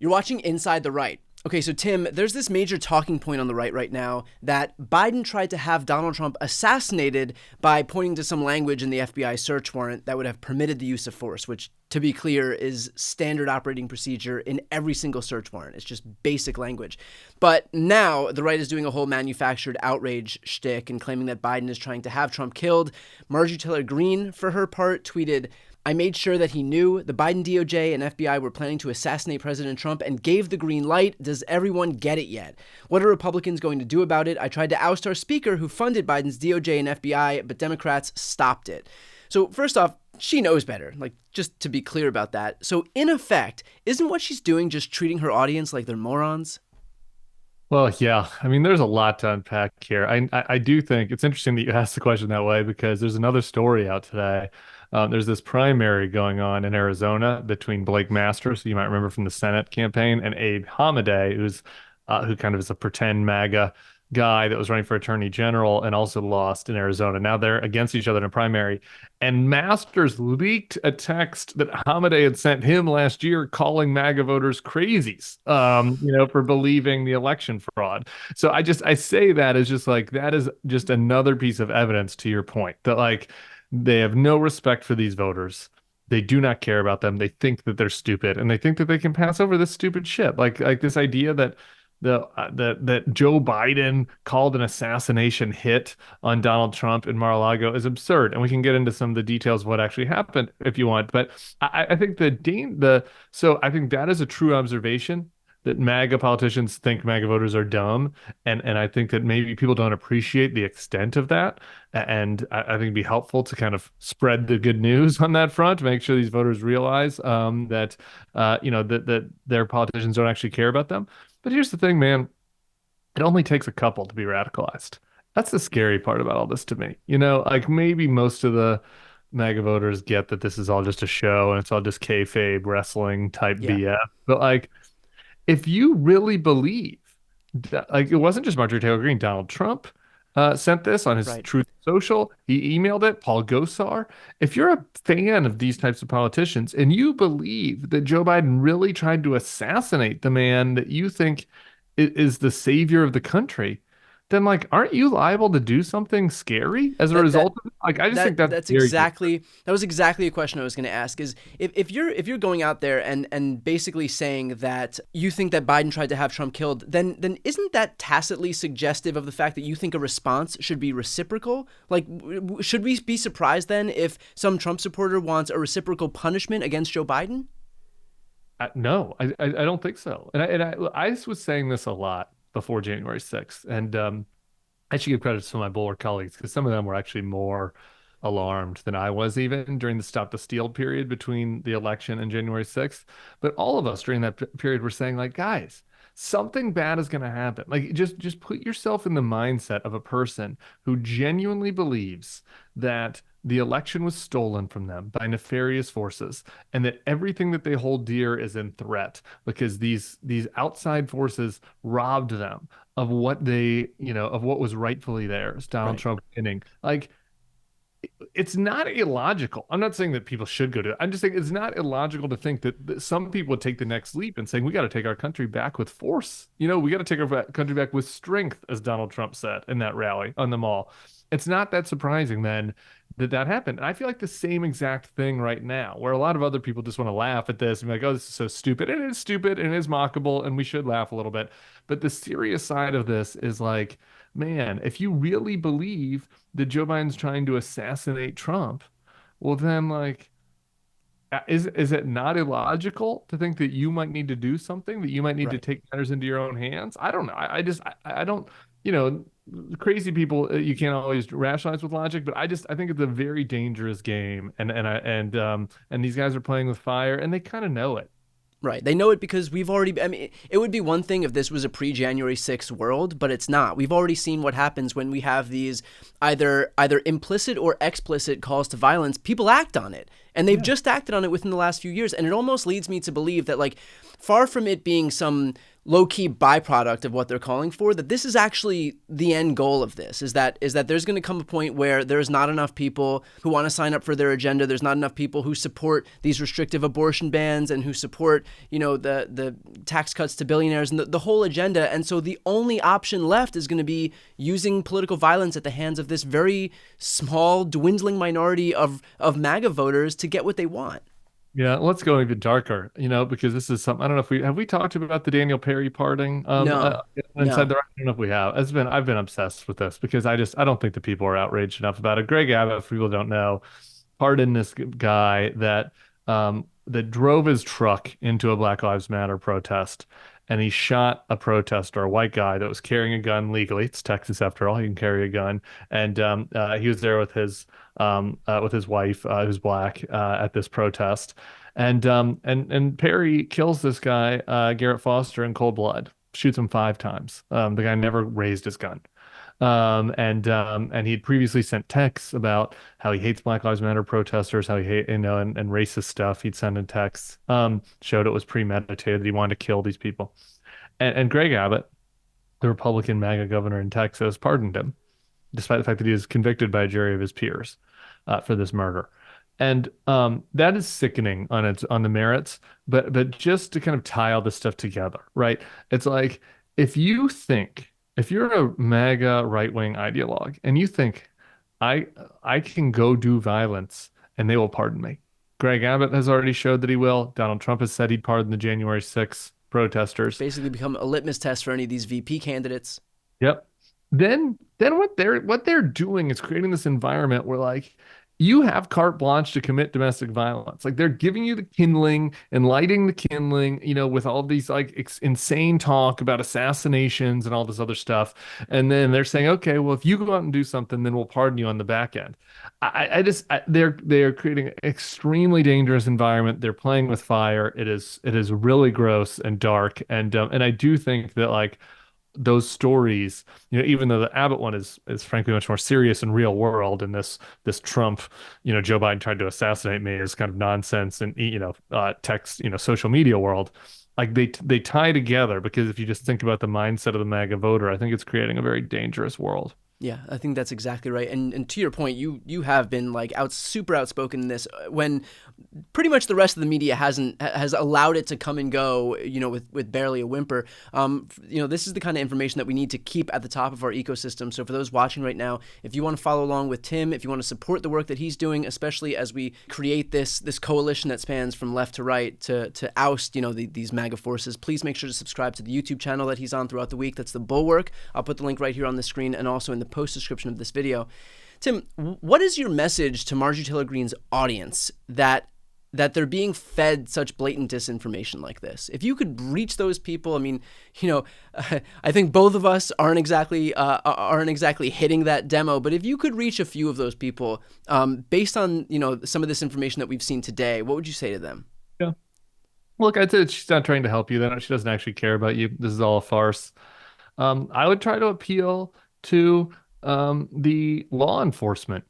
You're watching Inside the Right. Okay, so Tim, there's this major talking point on the right now that Biden tried to have Donald Trump assassinated by pointing to some language in the FBI search warrant that would have permitted the use of force, which, to be clear, is standard operating procedure in every single search warrant. It's just basic language. But now the right is doing a whole manufactured outrage shtick and claiming that Biden is trying to have Trump killed. Marjorie Taylor Greene, for her part, tweeted, "I made sure that he knew the Biden DOJ and FBI were planning to assassinate President Trump and gave the green light. Does everyone get it yet? What are Republicans going to do about it? I tried to oust our speaker who funded Biden's DOJ and FBI, but Democrats stopped it." So first off, she knows better, just to be clear about that. So in effect, isn't what she's doing just treating her audience like they're morons? Well, yeah. I mean, there's a lot to unpack here. I do think it's interesting that you asked the question that way because there's another story out today. There's this primary going on in Arizona between Blake Masters, who you might remember from the Senate campaign, and Abe Hamadeh, who kind of is a pretend MAGA guy that was running for attorney general and also lost in Arizona. Now they're against each other in a primary. And Masters leaked a text that Hamadeh had sent him last year calling MAGA voters crazies, for believing the election fraud. So I say that as just like, that is just another piece of evidence to your point that they have no respect for these voters. They do not care about them. They think that they're stupid and they think that they can pass over this stupid shit. Like this idea that that Joe Biden called an assassination hit on Donald Trump in Mar-a-Lago is absurd, and we can get into some of the details of what actually happened if you want. But I think so I think that is a true observation that MAGA politicians think MAGA voters are dumb, and I think that maybe people don't appreciate the extent of that. And I think it'd be helpful to kind of spread the good news on that front, make sure these voters realize that their politicians don't actually care about them. But here's the thing, man. It only takes a couple to be radicalized. That's the scary part about all this to me. Maybe most of the MAGA voters get that this is all just a show and it's all just kayfabe wrestling type Yeah, BS. But if you really believe that, it wasn't just Marjorie Taylor Greene, Donald Trump sent this on his right. Truth Social. He emailed it, Paul Gosar. If you're a fan of these types of politicians and you believe that Joe Biden really tried to assassinate the man that you think is the savior of the country, then aren't you liable to do something scary as a That that result of it? I just think That that's that's very exactly that was exactly a question I was going to ask. Is if you're going out there and basically saying that you think that Biden tried to have Trump killed, then isn't that tacitly suggestive of the fact that you think a response should be reciprocal? Should we be surprised then if some Trump supporter wants a reciprocal punishment against Joe Biden? No, I don't think so. And I was saying this a lot before January 6th. And I should give credit to some of my Bulwark colleagues because some of them were actually more alarmed than I was even during the Stop the Steal period between the election and January 6th. But all of us during that period were saying, guys, something bad is going to happen. Just put yourself in the mindset of a person who genuinely believes that the election was stolen from them by nefarious forces and that everything that they hold dear is in threat because these outside forces robbed them of what of what was rightfully theirs, Donald Right. Trump winning. It's not illogical. I'm not saying that people should go to it. I'm just saying it's not illogical to think that some people would take the next leap and saying we got to take our country back with force. We got to take our country back with strength, as Donald Trump said in that rally on the Mall. It's not that surprising then that happened. And I feel like the same exact thing right now, where a lot of other people just want to laugh at this and be like, oh, this is so stupid. And it is stupid and it is mockable and we should laugh a little bit. But the serious side of this is man, if you really believe that Joe Biden's trying to assassinate Trump, well then is it not illogical to think that you might need to do something, that you might need to Right. take matters into your own hands? I don't know. I don't, crazy people, you can't always rationalize with logic, but I think it's a very dangerous game. And these guys are playing with fire and they kind of know it. Right. They know it because I mean, it would be one thing if this was a pre-January 6th world, but it's not. We've already seen what happens when we have these either implicit or explicit calls to violence. People act on it. And they've just acted on it within the last few years. And it almost leads me to believe that, far from it being some low-key byproduct of what they're calling for, that this is actually the end goal of this, is that there's going to come a point where there's not enough people who want to sign up for their agenda. There's not enough people who support these restrictive abortion bans and who support, the tax cuts to billionaires and the whole agenda. And so the only option left is going to be using political violence at the hands of this very small, dwindling minority of MAGA voters to get what they want. Yeah, let's go even darker, because this is something I don't know if we talked about the Daniel Perry parting No, inside no. the I don't know if we have. I've been obsessed with this because I don't think the people are outraged enough about it. Greg Abbott, for people who don't know, pardoned this guy that drove his truck into a Black Lives Matter protest, and he shot a protester, a white guy that was carrying a gun legally. It's Texas after all; he can carry a gun, and he was there with his wife, who's black, at this protest, and Perry kills this guy, Garrett Foster, in cold blood, shoots him 5 times. The guy never raised his gun. And he'd previously sent texts about how he hates Black Lives Matter protesters, how he hate, and racist stuff. He'd send in texts, showed it was premeditated, that he wanted to kill these people. And Greg Abbott, the Republican MAGA governor in Texas, pardoned him, despite the fact that he was convicted by a jury of his peers, for this murder. And that is sickening on the merits, but just to kind of tie all this stuff together, right? It's like if you think if you're a MAGA right-wing ideologue and you think I I can go do violence and they will pardon me. Greg Abbott has already showed that he will. Donald Trump has said he'd pardon the January 6th protesters. Basically become a litmus test for any of these VP candidates. Yep. Then what they're doing is creating this environment where like you have carte blanche to commit domestic violence. Like they're giving you the kindling and lighting the kindling, with all these like insane talk about assassinations and all this other stuff. And then they're saying, okay, well, if you go out and do something, then we'll pardon you on the back end. They're creating an extremely dangerous environment. They're playing with fire. It is really gross and dark. And I do think that like those stories, even though the Abbott one is frankly much more serious and real world, and this Trump, Joe Biden tried to assassinate me is kind of nonsense, and text, social media world, like they tie together because if you just think about the mindset of the MAGA voter, I think it's creating a very dangerous world. Yeah, I think that's exactly right. And to your point, you have been like super outspoken in this when pretty much the rest of the media has allowed it to come and go, with barely a whimper. This is the kind of information that we need to keep at the top of our ecosystem. So for those watching right now, if you want to follow along with Tim, if you want to support the work that he's doing, especially as we create this coalition that spans from left to right to oust, these MAGA forces, please make sure to subscribe to the YouTube channel that he's on throughout the week. That's The Bulwark. I'll put the link right here on the screen and also in the post description of this video. Tim, what is your message to Marjorie Taylor Greene's audience that they're being fed such blatant disinformation like this? If you could reach those people, I mean, I think both of us aren't exactly hitting that demo, but if you could reach a few of those people, based on some of this information that we've seen today, what would you say to them? Yeah. Look, I'd say she's not trying to help you. She doesn't actually care about you. This is all a farce. I would try to appeal to the law enforcement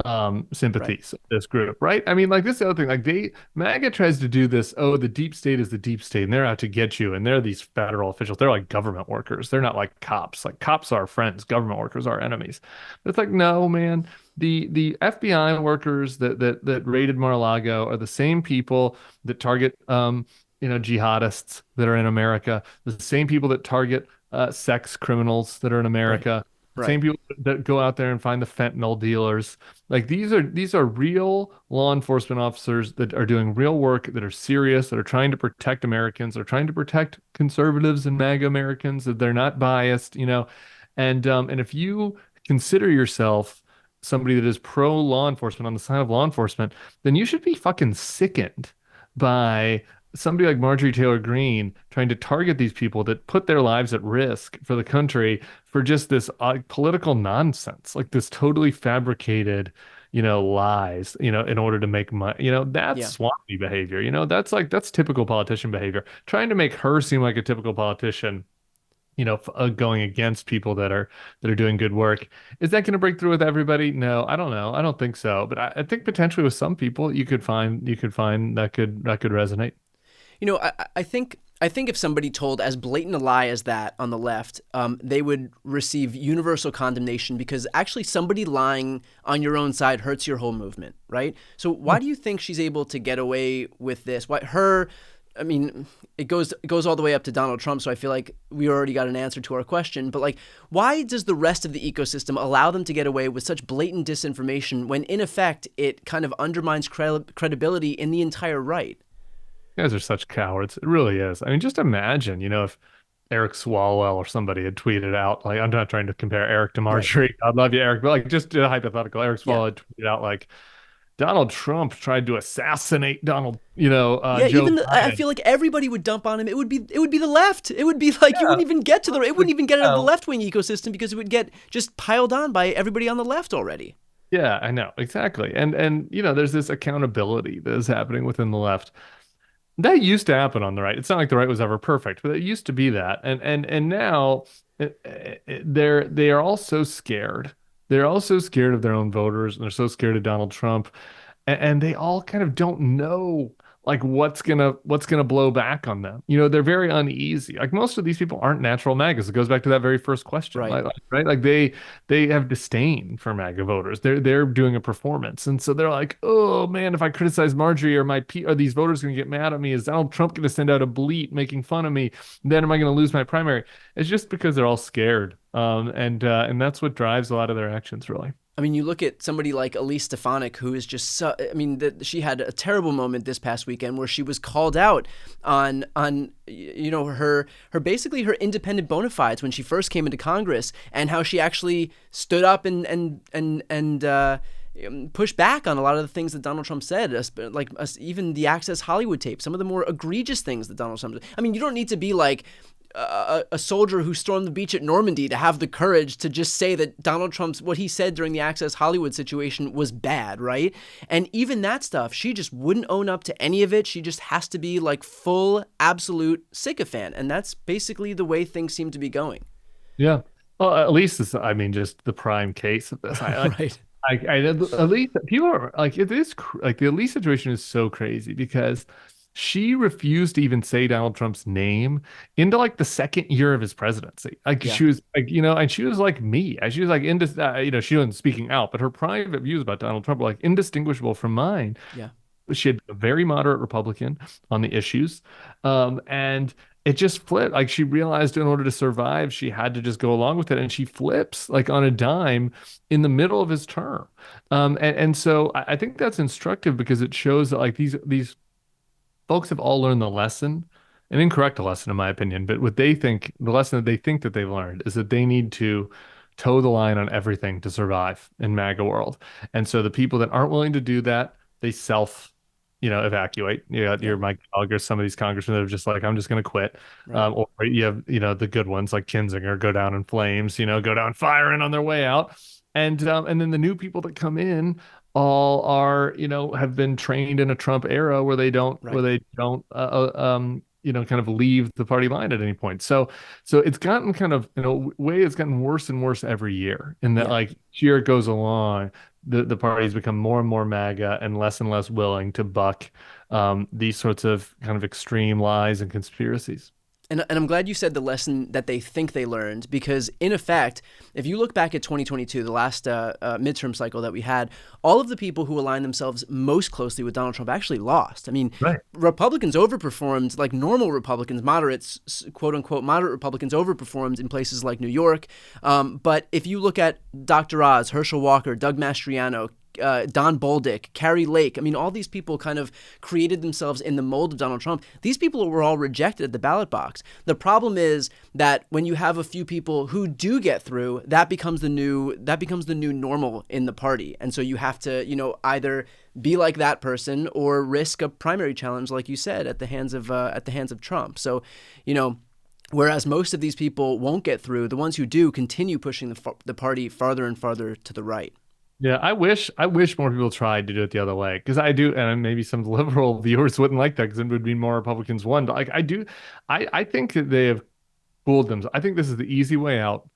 Right, sympathies of this group, right? I mean, like this is the other thing. Like MAGA tries to do this. Oh, the deep state is the deep state, and they're out to get you. And they're these federal officials. They're like government workers. They're not like cops. Like cops are friends. Government workers are enemies. But it's like, no, man. The FBI workers that raided Mar-a-Lago are the same people that target jihadists that are in America. The same people that target sex criminals that are in right, America. right. Same people that go out there and find the fentanyl dealers. Like these are real law enforcement officers that are doing real work, that are serious, that are trying to protect Americans, that are trying to protect conservatives and MAGA Americans, that they're not biased. And if you consider yourself somebody that is pro law enforcement, on the side of law enforcement, then you should be fucking sickened by somebody like Marjorie Taylor Greene trying to target these people that put their lives at risk for the country for just this political nonsense, like this totally fabricated, lies, in order to make money. That's Yeah. swampy behavior. That's typical politician behavior. Trying to make her seem like a typical politician, going against people that are doing good work. Is that going to break through with everybody? No, I don't know. I don't think so. But I think potentially with some people, you could find that could resonate. I think I think if somebody told as blatant a lie as that on the left, they would receive universal condemnation because actually somebody lying on your own side hurts your whole movement, right? So why do you think she's able to get away with this? Why her? I mean, it goes all the way up to Donald Trump, so I feel like we already got an answer to our question. But like, why does the rest of the ecosystem allow them to get away with such blatant disinformation when, in effect, it kind of undermines credibility in the entire right? You guys are such cowards. It really is. I mean, just imagine, if Eric Swalwell or somebody had tweeted out, like, I'm not trying to compare Eric to Right. Marjorie. I love you, Eric, but like, just a hypothetical. Eric Yeah. Swalwell had tweeted out, like, Donald Trump tried to assassinate Yeah, Joe I Biden. feel like everybody would dump on him. It would be the left. It would be like you Yeah. wouldn't even get to the it wouldn't Like, even get out of the oh, left wing ecosystem because it would get just piled on by everybody on the left already. yeah, I know. Exactly. And there's this accountability that is happening within the left. That used to happen on the right. It's not like the right was ever perfect, but it used to be that. And now they are all so scared. They're all so scared of their own voters, and they're so scared of Donald Trump, and they all kind of don't know like what's gonna blow back on them. They're very uneasy. Like most of these people aren't natural MAGAs. It goes back to that very first question, Right. right? Like they have disdain for MAGA voters. They're doing a performance, and so they're like, oh man, if I criticize Marjorie are these voters gonna get mad at me? Is Donald Trump gonna send out a bleat making fun of me? Then am I gonna lose my primary? It's just because they're all scared, and that's what drives a lot of their actions, really. I mean, you look at somebody like Elise Stefanik, who is just so. I mean, she had a terrible moment this past weekend where she was called out on her basically her independent bona fides when she first came into Congress, and how she actually stood up and push back on a lot of the things that Donald Trump said, like even the Access Hollywood tape, some of the more egregious things that Donald Trump did. I mean, you don't need to be like a soldier who stormed the beach at Normandy to have the courage to just say that Donald Trump's what he said during the Access Hollywood situation was bad, right? And even that stuff, she just wouldn't own up to any of it. She just has to be like full, absolute sycophant. And that's basically the way things seem to be going. Yeah. Well, at least it's, I mean, just the prime case of this. Right. At least people are like, it is like the Elise situation is so crazy because she refused to even say Donald Trump's name into like the second year of his presidency. Like Yeah. she was like, and she was like me. And she was like, she wasn't speaking out, but her private views about Donald Trump were like indistinguishable from mine. Yeah. She had a very moderate Republican on the issues. And it just flipped. Like she realized in order to survive, she had to just go along with it. And she flips like on a dime in the middle of his term. And so I think that's instructive because it shows that like these folks have all learned the lesson, an incorrect lesson in my opinion, but what they think, the lesson that they think that they've learned is that they need to toe the line on everything to survive in MAGA world. And so the people that aren't willing to do that, they evacuate. You got Yeah. your Mike Gallagher, some of these congressmen that are just like, I'm just going to quit. Right. Or you have, the good ones like Kinzinger go down in flames, go down firing on their way out. And then the new people that come in all are, have been trained in a Trump era where Right. they don't, kind of leave the party line at any point. So it's gotten kind of, way it's gotten worse and worse every year in that Yeah. like year goes along, the parties become more and more MAGA and less willing to buck these sorts of kind of extreme lies and conspiracies. And I'm glad you said the lesson that they think they learned, because in effect, if you look back at 2022, the last midterm cycle that we had, all of the people who aligned themselves most closely with Donald Trump actually lost. I mean, Right. Republicans overperformed, like normal Republicans, moderates, quote unquote, moderate Republicans overperformed in places like New York. But if you look at Dr. Oz, Herschel Walker, Doug Mastriano, Don Bolduc, Carrie Lake. I mean, all these people kind of created themselves in the mold of Donald Trump. These people were all rejected at the ballot box. The problem is that when you have a few people who do get through, that becomes the new normal in the party. And so you have to, either be like that person or risk a primary challenge, like you said, at the hands of Trump. So, whereas most of these people won't get through, the ones who do continue pushing the party farther and farther to the right. Yeah, I wish more people tried to do it the other way because I do, and maybe some liberal viewers wouldn't like that because it would be more Republicans won. But like I do, I think that they have fooled them. I think this is the easy way out.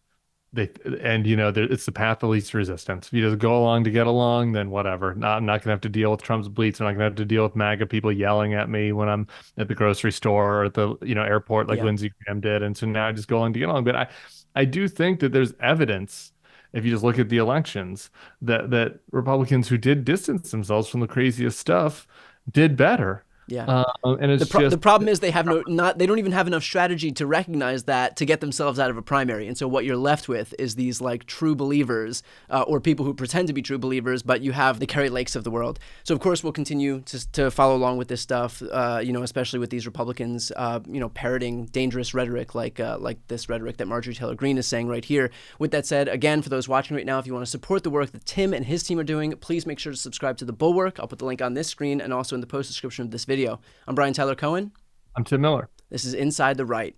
they and it's the path of least resistance. If you just go along to get along, then whatever. I'm not gonna have to deal with Trump's bleats. I'm not gonna have to deal with MAGA people yelling at me when I'm at the grocery store or at the airport like Yeah. Lindsey Graham did. And so now I just go along to get along. But I do think that there's evidence, if you just look at the elections, that Republicans who did distance themselves from the craziest stuff did better. Yeah. And The it's the just problem is they don't even have enough strategy to recognize that to get themselves out of a primary. And so what you're left with is these like true believers or people who pretend to be true believers, but you have the Kerry Lakes of the world. So of course we'll continue to follow along with this stuff, especially with these Republicans, parroting dangerous rhetoric like this rhetoric that Marjorie Taylor Greene is saying right here. With that said, again, for those watching right now, if you want to support the work that Tim and his team are doing, please make sure to subscribe to The Bulwark. I'll put the link on this screen and also in the post description of this video. I'm Brian Tyler Cohen. I'm Tim Miller. This is Inside the Right.